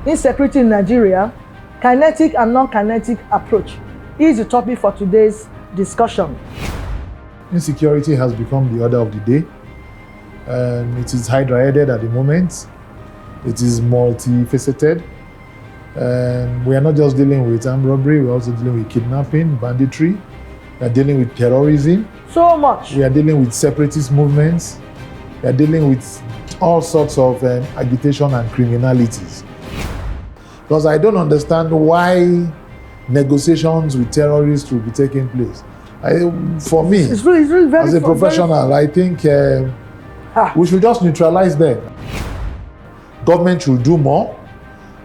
Insecurity in Nigeria, kinetic and non-kinetic approach is the topic for today's discussion. Insecurity has become the order of the day. It is hydra-headed at the moment. It is multifaceted. We are not just dealing with armed robbery, we're also dealing with kidnapping, banditry. We are dealing with terrorism. So much. We are dealing with separatist movements. We are dealing with all sorts of agitation and criminalities. Because I don't understand why negotiations with terrorists will be taking place. For me, it's really very as a professional, I think we should just neutralize them. Government should do more.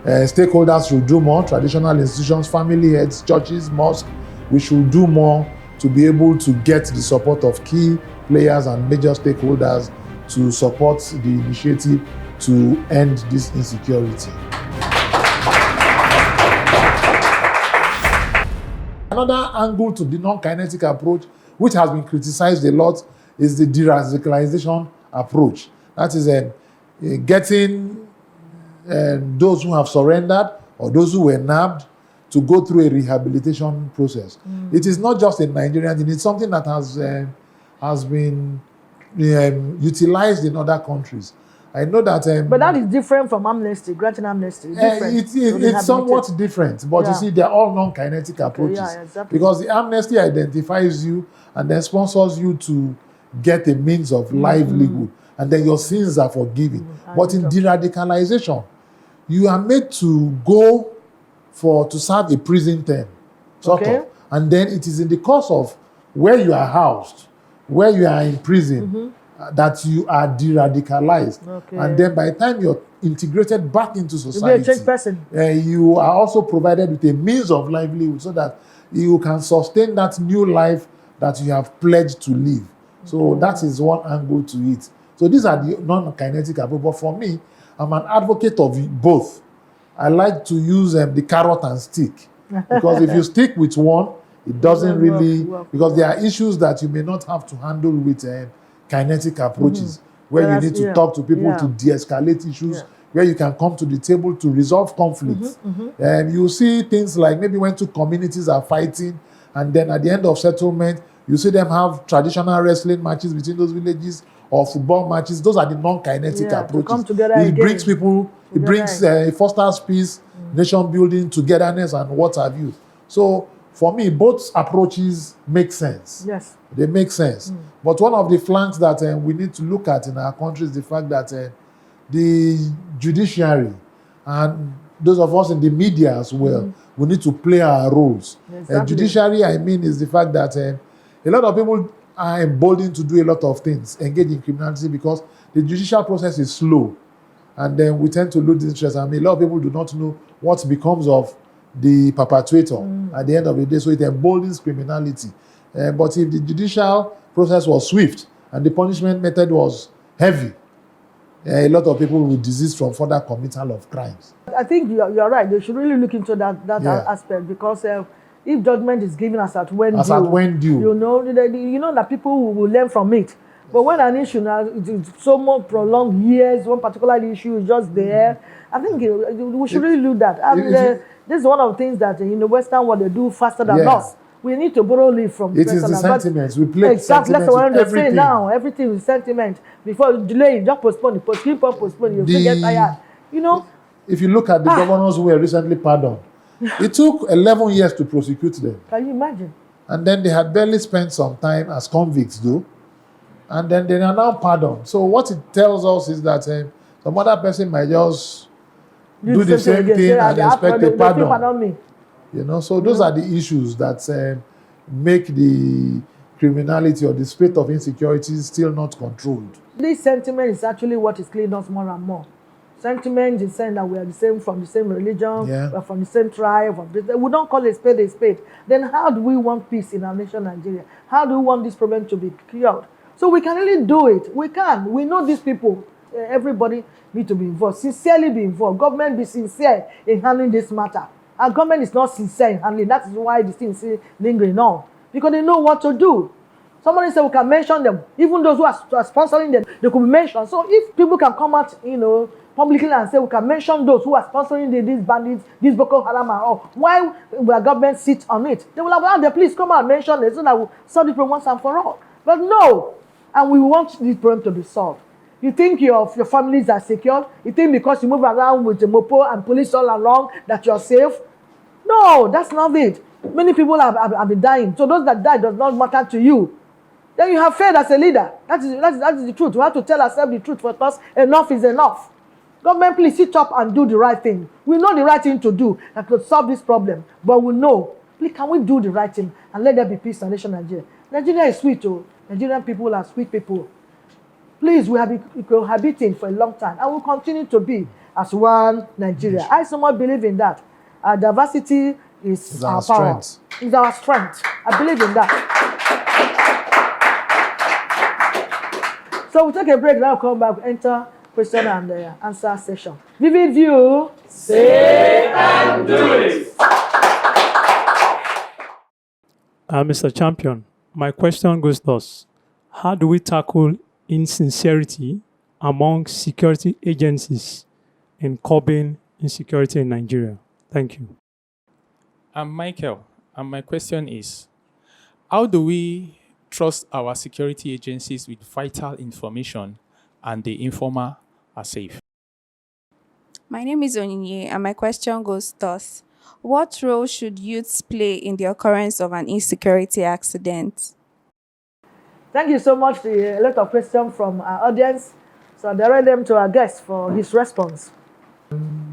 Stakeholders should do more. Traditional institutions, family heads, churches, mosques, we should do more to be able to get the support of key players and major stakeholders to support the initiative to end this insecurity. Another angle to the non-kinetic approach, which has been criticized a lot, is the de-radicalization approach. That is getting those who have surrendered or those who were nabbed to go through a rehabilitation process. It is not just a Nigerian thing, it's something that has been utilized in other countries. I know that... but that is different from amnesty, granting amnesty. It's somewhat different, but you see, they're all non-kinetic approaches. Yeah, exactly. Because the amnesty identifies you and then sponsors you to get a means of livelihood, and then your sins are forgiven. But in de-radicalization, you are made to go to serve a prison term, sort of. And then it is in the course of where you are housed, where you are in prison, that you are de-radicalized. And then by the time you're integrated back into society, you'll be a changed person. You are also provided with a means of livelihood so that you can sustain that new life that you have pledged to live. So that is one angle to it. So these are the non-kinetic approach. But for me, I'm an advocate of both. I like to use the carrot and stick. Because if you stick with one, it doesn't really... Because there are issues that you may not have to handle with kinetic approaches, where you need to talk to people to de-escalate issues, where you can come to the table to resolve conflicts. You see things like maybe when two communities are fighting, and then at the end of settlement, you see them have traditional wrestling matches between those villages or football matches. Those are the non-kinetic approaches. Come together it brings people, it brings fosters peace, nation building, togetherness, and what have you. So for me, both approaches make sense. Yes. They make sense. But one of the flanks that we need to look at in our country is the fact that the judiciary and those of us in the media as well, we need to play our roles. Judiciary, I mean, is the fact that a lot of people are emboldened to do a lot of things, engage in criminality, because the judicial process is slow. And then we tend to lose interest. I mean, a lot of people do not know what becomes of the perpetrator at the end of the day. So it emboldens criminality. But if the judicial process was swift and the punishment method was heavy, a lot of people will desist from further committal of crimes. I think you're right. They should really look into that aspect, because if judgment is given as at when due, you know that people will learn from it. But when an issue now it's so more prolonged years, one particular issue is just there, I think we should really do that. And this is one of the things that in the Western world they do faster than us. We need to borrow leave from it is the sentiments. We play exactly. That's what they say now. Everything is sentiment. Before you delay, just postpone. You get tired. You know. If you look at the governors who were recently pardoned, it took 11 years to prosecute them. Can you imagine? And then they had barely spent some time as convicts, though. And then they are now pardoned. So what it tells us is that some other person might just do the same thing and expect a pardon. You know, so those are the issues that make the criminality or the state of insecurity still not controlled. This sentiment is actually what is killing us more and more. Sentiment is saying that we are from the same religion, we are from the same tribe. We don't call a spade a spade. Then how do we want peace in our nation, Nigeria? How do we want this problem to be cured? So we can really do it. We can. We know these people. Everybody need to be involved. Sincerely be involved. Government be sincere in handling this matter. Our government is not sincere in handling. That is why the thing is lingering on. Because they know what to do. Somebody said we can mention them. Even those who are sponsoring them, they could be mentioned. So if people can come out, publicly and say we can mention those who are sponsoring these bandits, these Boko Haram and all. Why will government sit on it? They will have asked the police come out and mention it so that we'll solve the problem once and for all. But no, and we want this problem to be solved. You think your families are secure? You think because you move around with the mopo and police all along that you're safe? No, that's not it. Many people have been dying. So those that die does not matter to you. Then you have failed as a leader. That is the truth. We have to tell ourselves the truth because enough is enough. Government, please sit up and do the right thing. We know the right thing to do that could solve this problem. But we know, please, can we do the right thing and let there be peace in the nation Nigeria? Nigeria is sweet, oh. Nigerian people are sweet people. Please, we have been cohabiting for a long time and will continue to be as one Nigeria. I somewhat believe in that. Our diversity is our power. Strength. It's our strength. I believe in that. So we'll take a break, now come back, enter question and answer session. Vivid View. Say and do it. Mr. Champion, my question goes thus. How do we tackle insincerity among security agencies in curbing insecurity in Nigeria? Thank you. I'm Micheal, and my question is, how do we trust our security agencies with vital information and the informer are safe? My name is Onyinye, and my question goes thus. What role should youths play in the occurrence of an insecurity accident? Thank you so much. A lot of questions from our audience. So I direct them to our guest for his response.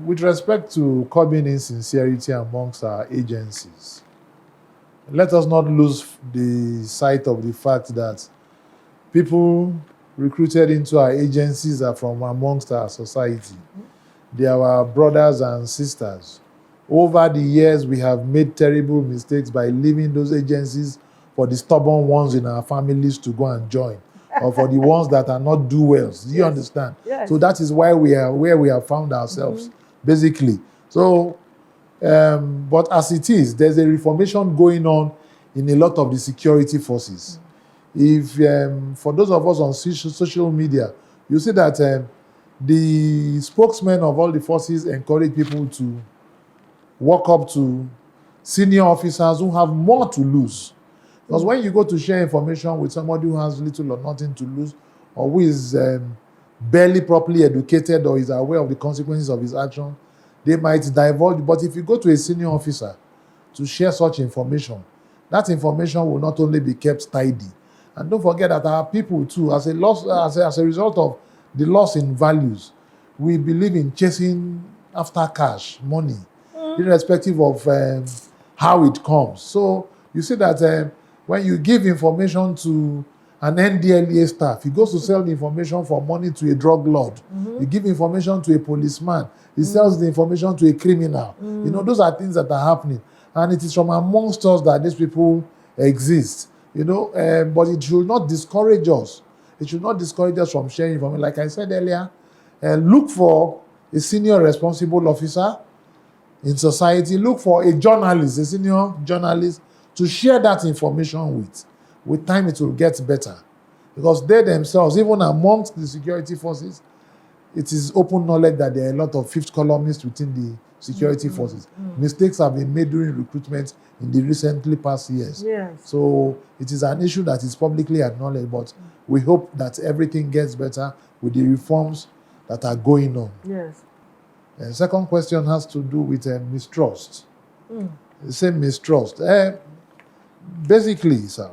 With respect to curbing insincerity amongst our agencies, let us not lose the sight of the fact that people recruited into our agencies are from amongst our society. They are our brothers and sisters. Over the years, we have made terrible mistakes by leaving those agencies for the stubborn ones in our families to go and join, or for the ones that are not do well. Do you understand? Yes. So that is why we are where we have found ourselves, basically. So, but as it is, there's a reformation going on in a lot of the security forces. If for those of us on social media, you see that the spokesmen of all the forces encourage people to walk up to senior officers who have more to lose. Because when you go to share information with somebody who has little or nothing to lose, or who is barely properly educated or is aware of the consequences of his action, they might divulge. But if you go to a senior officer to share such information, that information will not only be kept tidy. And don't forget that our people too, as a result of the loss in values, we believe in chasing after cash, money, irrespective of how it comes. So you see that when you give information to an NDLEA staff, he goes to sell the information for money to a drug lord. You give information to a policeman, he sells the information to a criminal. You know, those are things that are happening. And it is from amongst us that these people exist. You know, but it should not discourage us. It should not discourage us from sharing information. Like I said earlier, look for a senior responsible officer in society. Look for a journalist, a senior journalist, to share that information with. With time, it will get better. Because they themselves, even amongst the security forces, it is open knowledge that there are a lot of fifth columnists within the security forces. Mistakes have been made during recruitment in the recently past years. Yes. So it is an issue that is publicly acknowledged, but we hope that everything gets better with the reforms that are going on. Yes. The second question has to do with mistrust. The same mistrust. Basically, sir,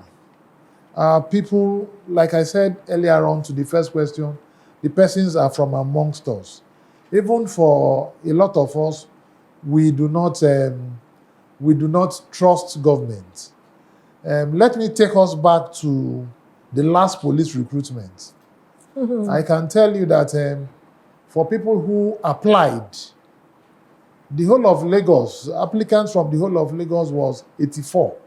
people, like I said earlier on to the first question, the persons are from amongst us. Even for a lot of us, we do not trust government. Let me take us back to the last police recruitment. I can tell you that for people who applied, the whole of Lagos, applicants from the whole of Lagos was 84.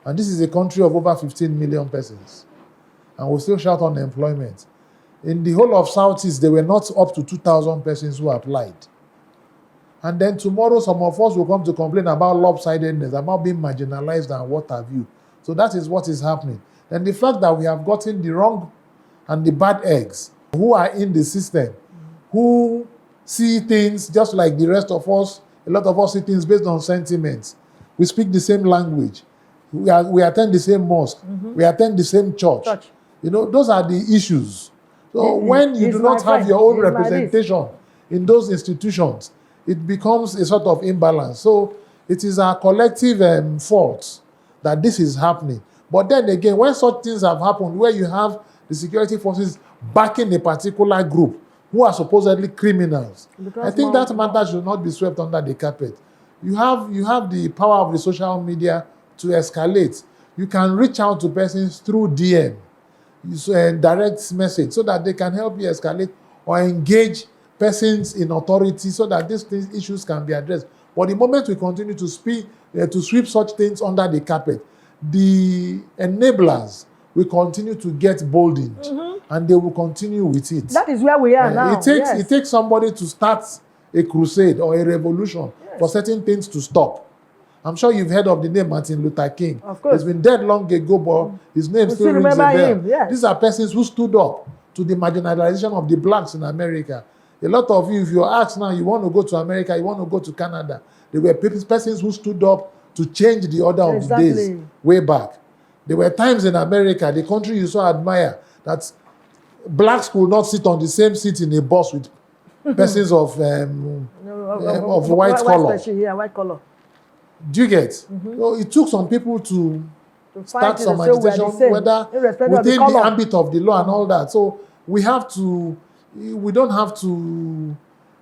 And this is a country of over 15 million persons. And we still shout unemployment. In the whole of Southeast, there were not up to 2,000 persons who applied. And then tomorrow, some of us will come to complain about lopsidedness, about being marginalized and what have you. So that is what is happening. And the fact that we have gotten the wrong and the bad eggs who are in the system who see things just like the rest of us. A lot of us see things based on sentiments. We speak the same language. We attend the same mosque. We attend the same church. You know, those are the issues. So when you do not have your own representation in those institutions, it becomes a sort of imbalance. So it is our collective fault that this is happening. But then again, when such things have happened, where you have the security forces backing a particular group who are supposedly criminals, I think that matter should not be swept under the carpet. You have the power of the social media to escalate. You can reach out to persons through DM, direct message, so that they can help you escalate or engage persons in authority so that these issues can be addressed. But the moment we continue to sweep such things under the carpet, the enablers will continue to get boldened, and they will continue with it. That is where we are now. It takes somebody to start a crusade or a revolution for certain things to stop. I'm sure you've heard of the name Martin Luther King. Of course. He's been dead long ago, but his name still rings a bell. Yes. These are persons who stood up to the marginalization of the blacks in America. A lot of you, if you're asked now, you want to go to America, you want to go to Canada, there were persons who stood up to change the order of the days way back. There were times in America, the country you so admire, that blacks could not sit on the same seat in a bus with persons of white color. Yeah, white color. Do you get? So it took some people to start some agitation, whether within the ambit of the law and all that. So we don't have to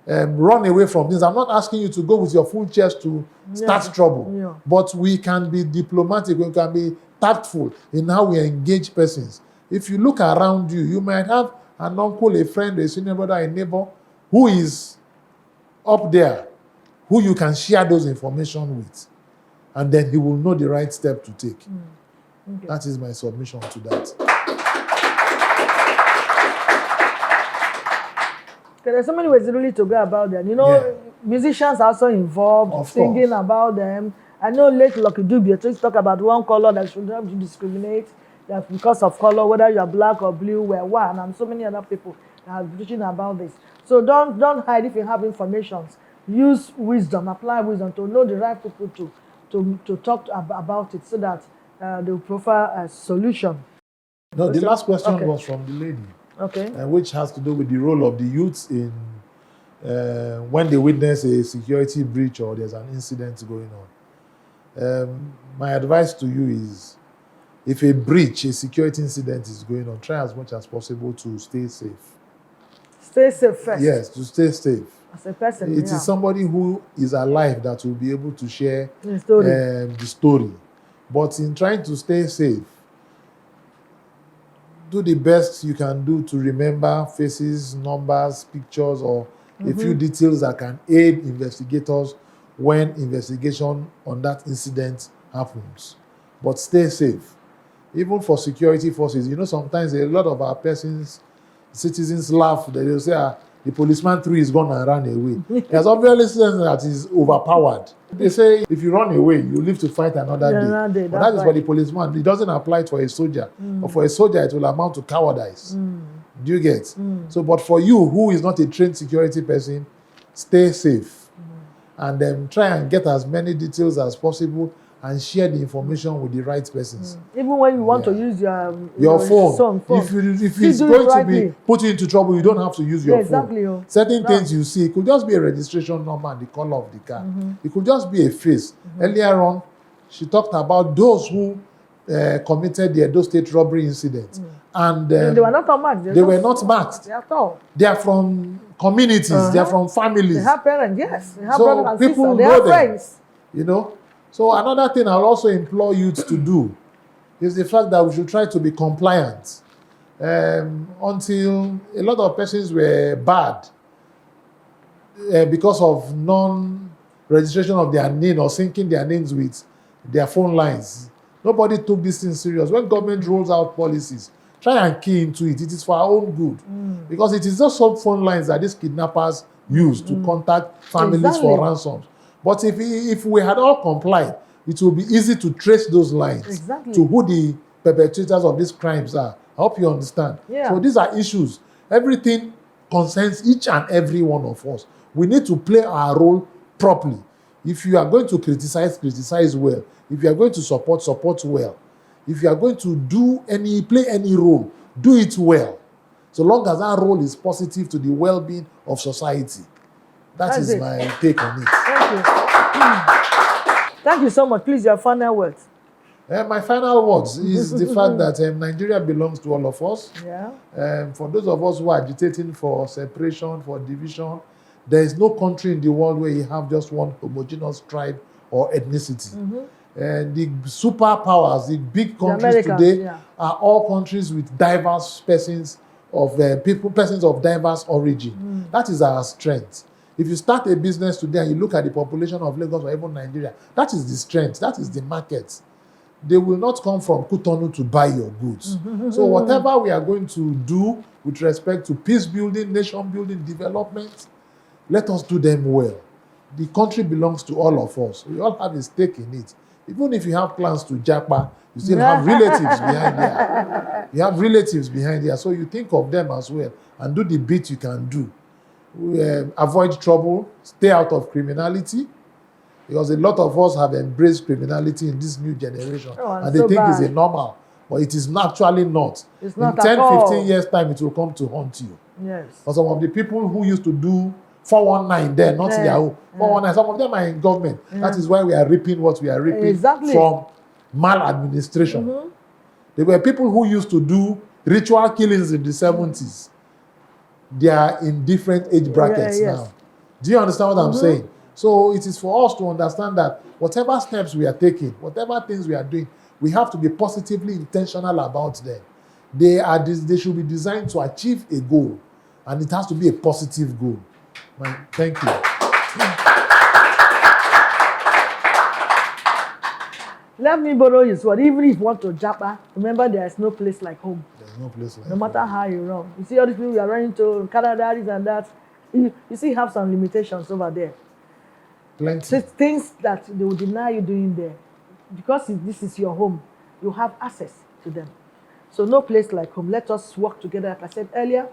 run away from things. I'm not asking you to go with your full chest to start trouble, but we can be diplomatic, we can be tactful in how we engage persons. If you look around you, you might have an uncle, a friend, a senior brother, a neighbor who is up there, who you can share those information with, and then he will know the right step to take. Okay. That is my submission to that. There's so many ways really to go about them. You know, musicians are also involved, singing about them. I know late Lucky Dube talk about one color that should not discriminate, that because of color, whether you're black or blue, we're one, and so many other people are preaching about this. So don't hide if you have information. Use wisdom, apply wisdom to know the right people to talk about it so that they will prefer a solution. No, the last question was from the lady. Okay. Which has to do with the role of the youths in when they witness a security breach or there's an incident going on. My advice to you is, if a security incident is going on, try as much as possible to stay safe. Stay safe first. Yes, to stay safe. As a person, it is somebody who is alive that will be able to share the story. But in trying to stay safe, do the best you can do to remember faces, numbers, pictures, or a few details that can aid investigators when investigation on that incident happens. But stay safe. Even for security forces, you know, sometimes a lot of our citizens laugh. They will say, the policeman 3 is gone and ran away. There's obviously that is overpowered. They say if you run away, you live to fight another day. But that is for the policeman. It doesn't apply for a soldier. Or for a soldier, it will amount to cowardice. Do you get? So, but for you, who is not a trained security person, stay safe. And then try and get as many details as possible and share the information with the right persons. Even when you want to use your phone. If it's going to be put you into trouble, you don't have to use your phone. Certain things you see, it could just be a registration number and the color of the car. It could just be a face. Earlier on, she talked about those who committed the Edo State robbery incident. And they were not marked. They were not marked. At all. They are from communities. They are from families. They have parents, yes. They have so brothers and people sisters. They know have them, friends. You know. So another thing I'll also implore youth to do is the fact that we should try to be compliant. Until a lot of persons were bad because of non-registration of their name or syncing their names with their phone lines. Nobody took this thing serious. When government rolls out policies, try and key into it. It is for our own good. Because it is just some phone lines that these kidnappers use to contact families for ransoms. But if we had all complied, it will be easy to trace those lines to who the perpetrators of these crimes are. I hope you understand. So these are issues. Everything concerns each and every one of us. We need to play our role properly. If you are going to criticize well. If you are going to support well. If you are going to play any role, do it well. So long as that role is positive to the well-being of society. That is my take on it. Thank you. Thank you so much. Please, your final words. My final words is the fact that Nigeria belongs to all of us. Yeah. For those of us who are agitating for separation, for division, there is no country in the world where you have just one homogeneous tribe or ethnicity. And the superpowers, the big countries today, are all countries with diverse persons of diverse origin. That is our strength. If you start a business today and you look at the population of Lagos or even Nigeria, that is the strength, that is the market. They will not come from Cotonou to buy your goods. So whatever we are going to do with respect to peace building, nation building, development, let us do them well. The country belongs to all of us. We all have a stake in it. Even if you have plans to japa, you still have relatives behind there. You have relatives behind there. So you think of them as well and do the bit you can do. Avoid trouble, stay out of criminality, because a lot of us have embraced criminality in this new generation, and they think it's a normal, but it is actually not. It's not in 10, at 15 years' time, it will come to haunt you. Yes. For some of the people who used to do 419 there, not Yahoo, 419, some of them are in government. That is why we are reaping what we are reaping from maladministration. There were people who used to do ritual killings in the 70s. They are in different age brackets now. Do you understand what I'm saying? So it is for us to understand that whatever steps we are taking, whatever things we are doing, we have to be positively intentional about them. They should be designed to achieve a goal, and it has to be a positive goal. Thank you. Let me borrow his word. Even if you want to japa, remember there is no place like home. There's no place like home. No matter how you run. You see all these people we are running to Canada, this and that. You see, have some limitations over there. Plenty. So things that they will deny you doing there. Because this is your home, you have access to them. So no place like home. Let us work together. Like I said earlier,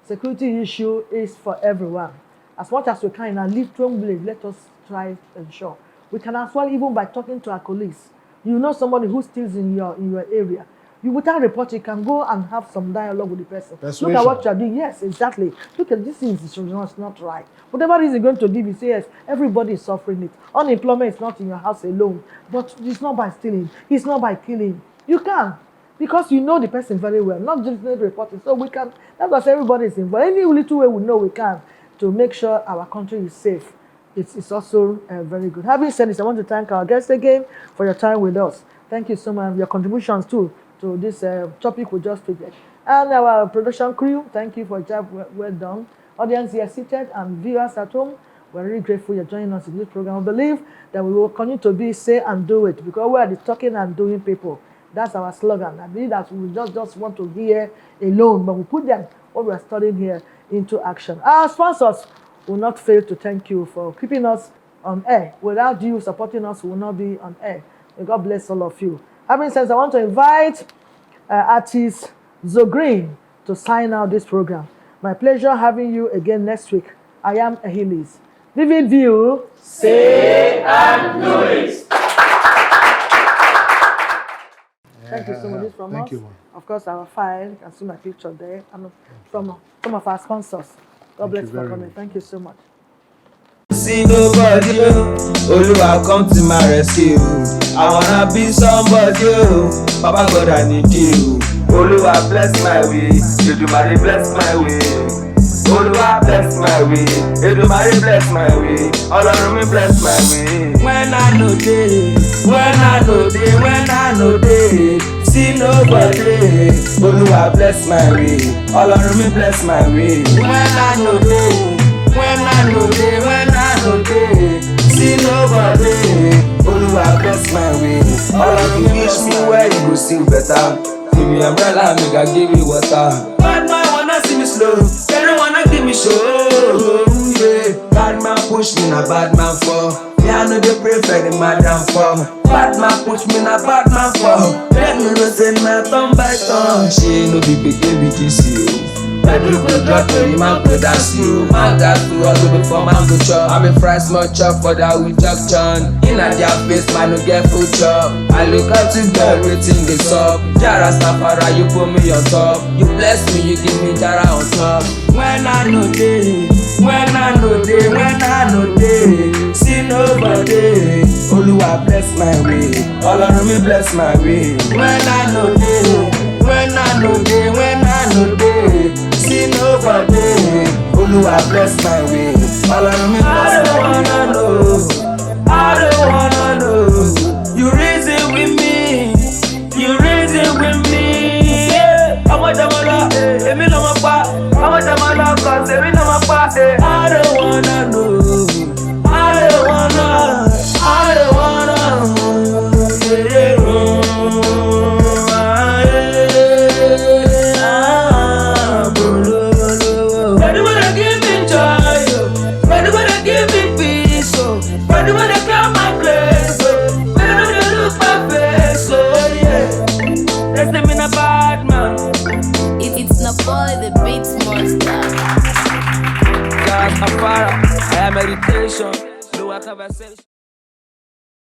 security issue is for everyone. As much as we can in our little village, let us try to ensure. We can as well, even by talking to our colleagues. You know somebody who steals in your area. You without report, you can go and have some dialogue with the person. Persuasion. Look at what you are doing. Yes, exactly. Look at this thing is not right. Whatever reason you're going to give, you say yes, everybody is suffering it. Unemployment is not in your house alone. But it's not by stealing. It's not by killing. You can. Because you know the person very well, not just reporting. So we can, that's why everybody is involved. Any little way we know we can to make sure our country is safe. It's also very good. Having said this, I want to thank our guests again for your time with us. Thank you so much for your contributions too to this topic we just took. And our production crew, thank you for a job well done. Audience here seated and viewers at home, we're really grateful you're joining us in this program. We believe that we will continue to be say and do it, because we are the talking and doing people. That's our slogan. I believe that we just want to hear alone, but we put them, what we are studying here, into action. Our sponsors will not fail to thank you for keeping us on air. Without you supporting us, we will not be on air. May God bless all of you. Having said, I want to invite artist Zogreen to sign out this program. My pleasure having you again next week. I am Ehiliz. Vivid View. Say and do it. Thank you so much. This from Thank us. you. Of course, our file, you can see my picture there. And from some of our sponsors. God bless you for coming. Thank you so much. See nobody, Oluwa come to my rescue. I wanna be somebody, Papa God I need you. Oluwa bless my way, Edumare bless my way. Oluwa bless my way, Edumare bless my way. Olorun mi bless my way. When I know day, when I know day, when I know day. See nobody, Oluwa bless my way. Olorun mi bless my way. When I know day, when I know day, when I know day. See nobody, Oluwa bless my way. Olorun mi wish me where you go see better. Give me umbrella, make I give you water. Bad man wanna see me slow, they don't wanna give me show. Yeah. Bad man push me, na bad man fall. Me I know they pray for the madam fall. Bad man push me, na bad man fall. Let me know say na turn by turn. She no be big baby kiss you. Bedroom go drop you, man go dance you. Man got to hustle before man go chop. I be fry small chop for that with junction. In a their face, man no get food chop. I look up to God, waiting this up. Jara Safara, you put me on top. You bless me, you give me Jara on top. When I know day, when I know day, when I know day, see nobody. Oluwa bless my way, Ọlọ́run mi bless my way. When I know day, when I know day, when I know day, see nobody. Oluwa bless my way, Ọlọ́run mi bless my way. I don't wanna know, I don't wanna know. You reason with me, you reason with me. Ọmọ jàmọ́lá, èmi ló mọ̀ pa. Ọmọ jàmọ́lá kan, èmi ló mọ̀ pa. I don't wanna know, I don't wanna, I don't wanna. Why do wanna give me joy? Why do wanna give me peace? Why do wanna come my place? Why do wanna look my face? Oh yeah, that's the mean a bad man. It's not boy the beat monster. God, I am meditation. No conversation.